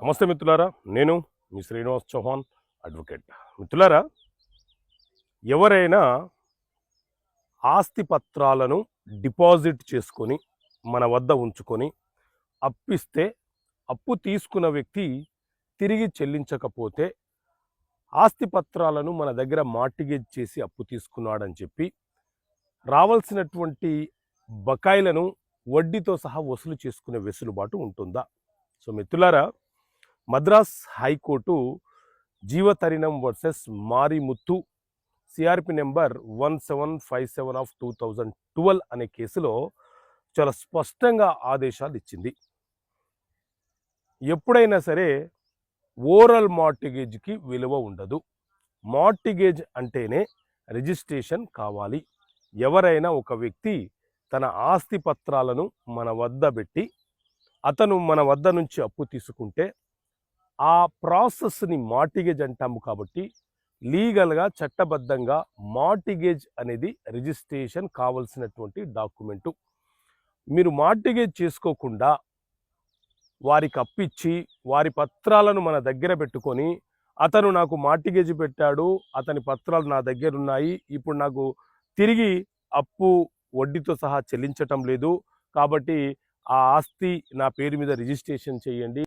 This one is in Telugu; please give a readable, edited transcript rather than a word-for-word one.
నమస్తే మిత్రులారా, నేను మీ శ్రీనివాస్ చౌహాన్ అడ్వకేట్. మిత్రులారా, ఎవరైనా ఆస్తి పత్రాలను డిపాజిట్ చేసుకొని మన వద్ద ఉంచుకొని అప్పిస్తే అప్పు తీసుకున్న వ్యక్తి తిరిగి చెల్లించకపోతే ఆస్తి పత్రాలను మన దగ్గర మార్టిగేజ్ చేసి అప్పు తీసుకున్నాడని చెప్పి రావాల్సినటువంటి బకాయిలను వడ్డీతో సహా వసూలు చేసుకునే వెసులుబాటు ఉంటుందా? సో మిత్రులారా, Madras high court Jeevatharinam versus Marimuthu CRP number 1757 of 2012 అనే కేసులో చాలా స్పష్టంగా ఆదేశాలు ఇచ్చింది. ఎప్పుడైనా సరే ఓరల్ మార్టిగేజ్కి విలువ ఉండదు. మార్టిగేజ్ అంటేనే రిజిస్ట్రేషన్ కావాలి. ఎవరైనా ఒక వ్యక్తి తన ఆస్తి పత్రాలను మన వద్ద పెట్టి అతను మన వద్ద నుంచి అప్పు తీసుకుంటే ఆ ప్రాసెస్ని మార్టిగేజ్ అంటాము. కాబట్టి లీగల్గా చట్టబద్ధంగా మార్టిగేజ్ అనేది రిజిస్ట్రేషన్ కావాల్సినటువంటి డాక్యుమెంటు. మీరు మార్టిగేజ్ చేసుకోకుండా వారికి అప్పిచ్చి వారి పత్రాలను మన దగ్గర పెట్టుకొని అతను నాకు మార్టిగేజ్ పెట్టాడు, అతని పత్రాలు నా దగ్గర ఉన్నాయి, ఇప్పుడు నాకు తిరిగి అప్పు వడ్డీతో సహా చెల్లించటం లేదు, కాబట్టి ఆ ఆస్తి నా పేరు మీద రిజిస్ట్రేషన్ చేయండి